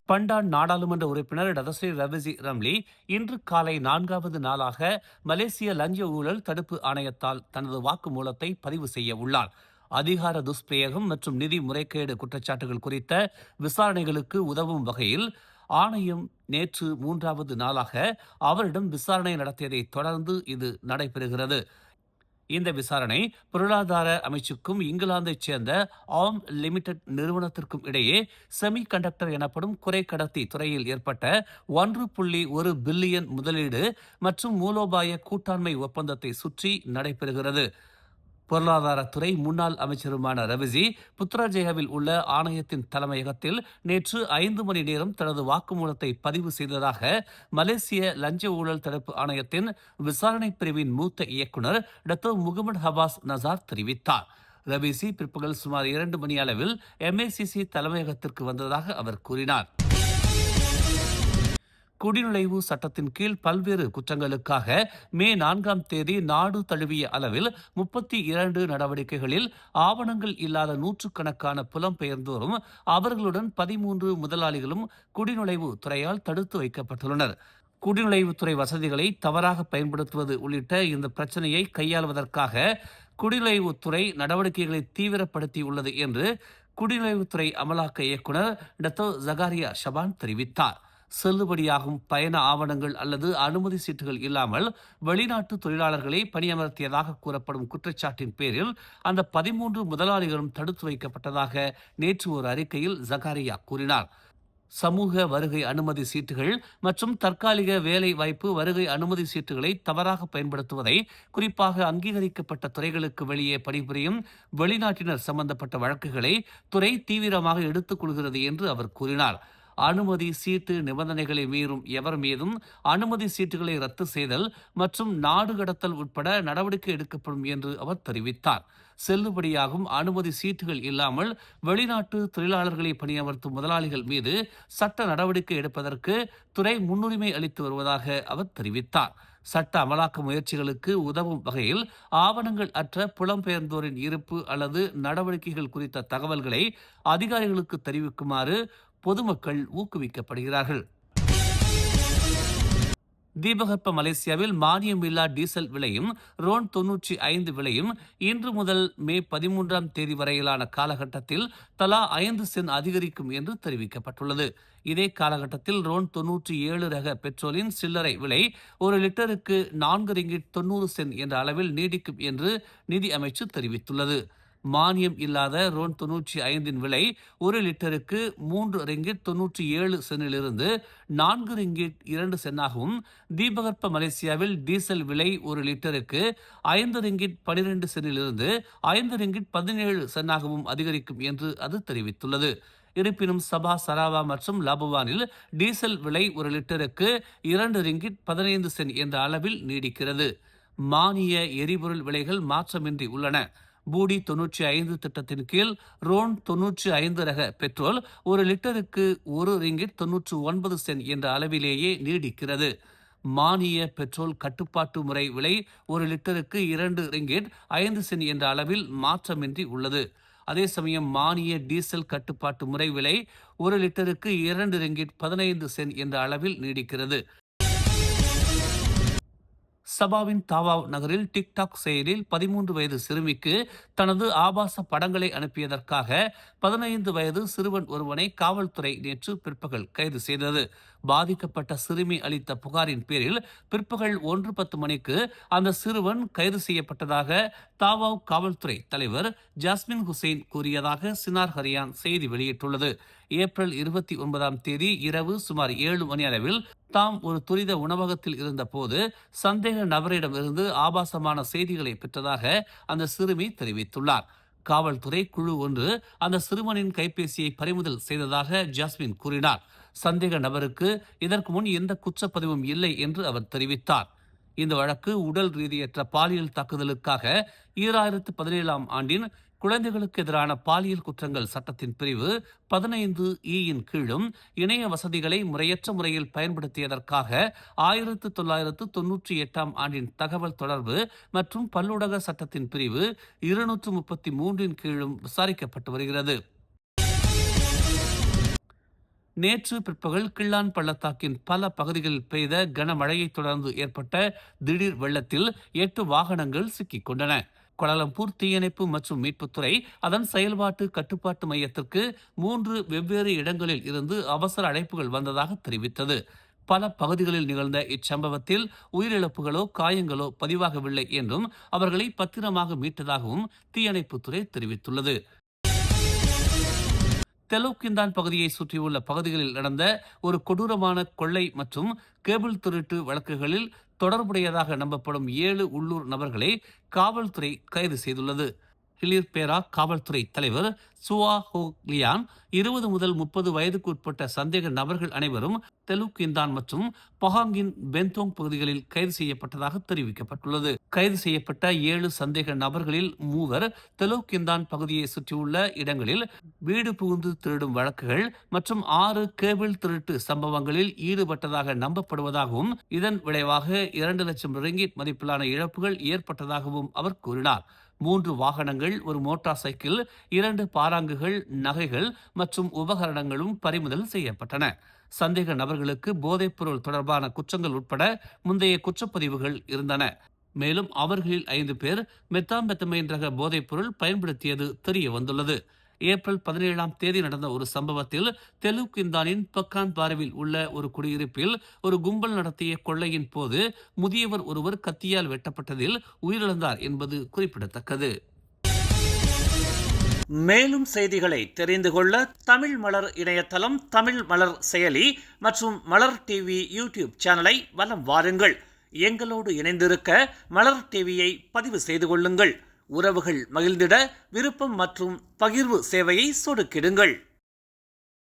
பண்டான் நாடாளுமன்ற உறுப்பினர் Datuk Seri ரவிசி Ramli இன்று காலை 4வது நாளாக மலேசிய லஞ்ச ஊழல் தடுப்பு ஆணையத்தால் தனது வாக்குமூலத்தை பதிவு செய்ய உள்ளார். அதிகார துஷ்பிரயோகம் மற்றும் நிதி முறைகேடு குற்றச்சாட்டுகள் குறித்த விசாரணைகளுக்கு உதவும் வகையில் ஆணையம் நேற்று 3வது நாளாக அவரிடம் விசாரணை நடத்தியதை தொடர்ந்து இது நடைபெறுகிறது. இந்த விசாரணை பொருளாதார அமைச்சுக்கும் இங்கிலாந்தைச் சேர்ந்த ஆம் லிமிடெட் நிறுவனத்திற்கும் இடையே செமி கண்டக்டர் எனப்படும் குறைக்கடத்தி துறையில் ஏற்பட்ட 1.1 பில்லியன் முதலீடு மற்றும் மூலோபாய கூட்டாண்மை ஒப்பந்தத்தை சுற்றி நடைபெறுகிறது. பொருளாதாரத்துறை முன்னாள் அமைச்சருமான ரவிசி புத்ராஜயாவில் உள்ள ஆணையத்தின் தலைமையகத்தில் நேற்று 5 மணி நேரம் தனது வாக்குமூலத்தை பதிவு செய்ததாக மலேசிய லஞ்ச ஊழல் தடுப்பு ஆணையத்தின் விசாரணை பிரிவின் மூத்த இயக்குநர் டத்தோ முகமது ஹபாஸ் நசார் தெரிவித்தார். ரவிசி பிற்பகல் சுமார் 2 மணி அளவில் MACC தலைமையகத்திற்கு வந்ததாக அவர் கூறினார். குடிநுழைவு சட்டத்தின் கீழ் பல்வேறு குற்றங்களுக்காக மே 4ஆம் தேதி நாடு தழுவிய அளவில் 32 நடவடிக்கைகளில் ஆவணங்கள் இல்லாத நூற்றுக்கணக்கான புலம்பெயர்ந்தோரும் அவர்களுடன் 13 முதலாளிகளும் குடிநுழைவு துறையால் தடுத்து வைக்கப்பட்டுள்ளனர். குடிநுழைவுத்துறை வசதிகளை தவறாக பயன்படுத்துவது உள்ளிட்ட இந்த பிரச்சனையை கையாளுவதற்காக குடிநுழைவுத்துறை நடவடிக்கைகளை தீவிரப்படுத்தியுள்ளது என்று குடிநுழைவுத்துறை அமலாக்க இயக்குநர் டத்தோ ஜகாரியா ஷபான் தெரிவித்தார். செல்லுபடியாகும் பயண ஆவணங்கள் அல்லது அனுமதி சீட்டுகள் இல்லாமல் வெளிநாட்டு தொழிலாளர்களை பணியமர்த்தியதாக கூறப்படும் குற்றச்சாட்டின் பேரில் அந்த 13 முதலாளிகளும் தடுத்து வைக்கப்பட்டதாக நேற்று ஒரு அறிக்கையில் ஜகாரியா கூறினார். சமூக வருகை அனுமதி சீட்டுகள் மற்றும் தற்காலிக வேலை வாய்ப்பு வருகை அனுமதி சீட்டுகளை தவறாக பயன்படுத்துவதை, குறிப்பாக அங்கீகரிக்கப்பட்ட துறைகளுக்கு வெளியே பணிபுரியும் வெளிநாட்டினர் சம்பந்தப்பட்ட வழக்குகளை துறை தீவிரமாக எடுத்துக் கொள்கிறது என்று அவர் கூறினார். அனுமதி சீட்டு நிபந்தனைகளை மீறும் எவர் மீதும் அனுமதி சீட்டுகளை ரத்து செய்தல் மற்றும் நாடு கடத்தல் உட்பட நடவடிக்கை எடுக்கப்படும் என்று அவர் தெரிவித்தார். செல்லுபடியாகும் அனுமதி சீட்டுகள் இல்லாமல் வெளிநாட்டு தொழிலாளர்களை பணியமர்த்தும் முதலாளிகள் மீது சட்ட நடவடிக்கை எடுப்பதற்கு துறை முன்னுரிமை அளித்து வருவதாக அவர் தெரிவித்தார். சட்ட அமலாக்க முயற்சிகளுக்கு உதவும் வகையில் ஆவணங்கள் அற்ற புலம்பெயர்ந்தோரின் இருப்பு அல்லது நடவடிக்கைகள் குறித்த தகவல்களை அதிகாரிகளுக்கு தெரிவிக்குமாறு பொதுமக்கள் ஊக்குவிக்கப்படுகிறார்கள். தீபகற்ப மலேசியாவில் மானியமில்லா டீசல் விலையும் ரோன் 95 விலையும் இன்று முதல் மே 13ஆம் தேதி வரையிலான காலகட்டத்தில் தலா 5 சென்ட் அதிகரிக்கும் என்று தெரிவிக்கப்பட்டுள்ளது. இதே காலகட்டத்தில் ரோன் 97 ரக பெட்ரோலின் சில்லறை விலை ஒரு லிட்டருக்கு 4 ரிங்கிட் 90 சென்ட் என்ற அளவில் நீடிக்கும் என்று நிதி அமைச்சு தெரிவித்துள்ளது. மானியம் இல்லாத ரோன் 95 விலை ஒரு லிட்டருக்கு 3 ரிங்கிட் 97 சென்னிலிருந்து 4 ரிங்கிட் 2 சென்னாகவும், தீபகற்ப மலேசியாவில் டீசல் விலை ஒரு லிட்டருக்கு 5 ரிங்கிட் 12 சென்னிலிருந்து 5 ரிங்கிட் 17 சென்னாகவும் அதிகரிக்கும் என்று அது தெரிவித்துள்ளது. இருப்பினும் சபா சராவா மற்றும் லாபுவானில் டீசல் விலை ஒரு லிட்டருக்கு 2 ரிங்கிட் 15 சென்ட் என்ற அளவில் நீடிக்கிறது. மானிய எரிபொருள் விலைகள் மாற்றமின்றி உள்ளன. பூடி 95 திட்டத்தின் கீழ் ரோன் 95 ரக பெட்ரோல் ஒரு லிட்டருக்கு 1 ரிங்கிட் 99 சென்ட் என்ற அளவிலேயே நீடிக்கிறது. மானிய பெட்ரோல் கட்டுப்பாட்டு முறை விலை ஒரு லிட்டருக்கு 2 ரிங்கிட் 5 சென்ட் என்ற அளவில் மாற்றமின்றி உள்ளது. அதே சமயம் மானிய டீசல் கட்டுப்பாட்டு முறை விலை ஒரு லிட்டருக்கு 2 ரிங்கிட் 15 சென்ட் என்ற அளவில் நீடிக்கிறது. சபாவின் தாவாவ் நகரில் டிக்டாக் செயலில் 13 வயது சிறுமிக்கு தனது ஆபாச படங்களை அனுப்பியதற்காக 15 வயது சிறுவன் ஒருவனை காவல்துறை நேற்று பிற்பகல் கைது செய்தது. பாதிக்கப்பட்ட சிறுமி அளித்த புகாரின் பேரில் பிற்பகல் 1:10 மணிக்கு அந்த சிறுவன் கைது செய்யப்பட்டதாக தாவாவ் காவல்துறை தலைவர் ஜாஸ்மின் ஹுசைன் கூறியதாக சினார் ஹரியான் செய்தி வெளியிட்டுள்ளது. ஏப்ரல் 29ஆம் தேதி இரவு சுமார் 7 மணி அளவில் தாம் ஒரு துரித உணவகத்தில் இருந்தபோது சந்தேக நபரிடமிருந்து ஆபாசமான செய்திகளை பெற்றதாக அந்த சிறுமி தெரிவித்துள்ளார். காவல்துறை குழு ஒன்று அந்த சிறுவனின் கைபேசியை பறிமுதல் செய்ததாக ஜாஸ்மின் கூறினார். சந்தேக நபருக்கு இதற்கு முன் எந்த குற்றப்பதிவும் இல்லை என்று அவர் தெரிவித்தார். இந்த வழக்கு உடல் ரீதியற்ற பாலியல் தாக்குதலுக்காக 2017ஆம் ஆண்டின் குழந்தைகளுக்கு எதிரான பாலியல் குற்றங்கள் சட்டத்தின் பிரிவு 15(e)யின் கீழும், இணைய வசதிகளை முறையற்ற முறையில் பயன்படுத்தியதற்காக 1998ஆம் ஆண்டின் தகவல் தொடர்பு மற்றும் பல்லூடக சட்டத்தின் பிரிவு 233 கீழும் விசாரிக்கப்பட்டு வருகிறது. நேற்று பிற்பகல் கிள்ளான் பள்ளத்தாக்கின் பல பகுதிகளில் பெய்த கனமழையை தொடர்ந்து ஏற்பட்ட திடீர் வெள்ளத்தில் 8 வாகனங்கள் சிக்கிக் கொண்டன. கோலாலம்பூர் தீயணைப்பு மற்றும் மீட்புத்துறை அதன் செயல்பாட்டு கட்டுப்பாட்டு மையத்திற்கு 3 வெவ்வேறு இடங்களில் இருந்து அவசர அழைப்புகள் வந்ததாக தெரிவித்தது. பல பகுதிகளில் நிகழ்ந்த இச்சம்பவத்தில் உயிரிழப்புகளோ காயங்களோ பதிவாகவில்லை என்றும் அவர்களை பத்திரமாக மீட்டதாகவும் தீயணைப்புத்துறை தெரிவித்துள்ளது. தெலோக்கிந்தான் பகுதியை சுற்றியுள்ள பகுதிகளில் நடந்த ஒரு கொடூரமான கொள்ளை மற்றும் கேபிள் திருட்டு வழக்குகளில் தொடர்புடையதாக நம்பப்படும் 7 உள்ளூர் நபர்களை காவல்துறை கைது செய்துள்ளது. ஹிலிர்பேரா காவல்துறை தலைவர் சுவா ஹோக்லியான் 20 முதல் 30 வயதுக்கு உட்பட்ட சந்தேக நபர்கள் அனைவரும் தெலுக்கிந்தான் மற்றும் பஹாங்கின் பெந்தோங் பகுதிகளில் கைது செய்யப்பட்டதாக தெரிவிக்கப்பட்டுள்ளது. கைது செய்யப்பட்ட 7 சந்தேக நபர்களில் 3 தெலுக்கிந்தான் பகுதியை சுற்றியுள்ள இடங்களில் வீடு புகுந்து திருடும் வழக்குகள் மற்றும் 6 கேபிள் திருட்டு சம்பவங்களில் ஈடுபட்டதாக நம்பப்படுவதாகவும் இதன் விளைவாக 2 லட்சம் ரிங்கிட் மதிப்பிலான இழப்புகள் ஏற்பட்டதாகவும் அவர் கூறினார். 3 வாகனங்கள், ஒரு மோட்டார் சைக்கிள், 2 பாராங்குகள், நகைகள் மற்றும் உபகரணங்களும் பறிமுதல் செய்யப்பட்டன. சந்தேக நபர்களுக்கு போதைப்பொருள் தொடர்பான குற்றங்கள் உட்பட முந்தைய குற்றப்பதிவுகள் இருந்தன. மேலும் அவர்களில் 5 பேர் மெத்தாம்பெத்தமைன் ரக போதைப்பொருள் பயன்படுத்தியது தெரிய வந்துள்ளது. ஏப்ரல் 17ஆம் தேதி நடந்த ஒரு சம்பவத்தில் தெலுக்கிந்தானின் பக்கான் பாரிவில் உள்ள ஒரு குடியிருப்பில் ஒரு கும்பல் நடத்திய கொள்ளையின் போது முதியவர் ஒருவர் கத்தியால் வெட்டப்பட்டதில் உயிரிழந்தார் என்பது குறிப்பிடத்தக்கது. மேலும் செய்திகளை தெரிந்து கொள்ள தமிழ் மலர் இணையதளம், தமிழ் மலர் செயலி மற்றும் மலர் டிவி யூடியூப் சேனலை வலம் வாருங்கள். எங்களோடு இணைந்திருக்க மலர் டிவியை பதிவு செய்து கொள்ளுங்கள். உறவுகள் மகிழ்ந்திட விருப்பம் மற்றும் பகிர்வு சேவையை சொடுக்கிடுங்கள்.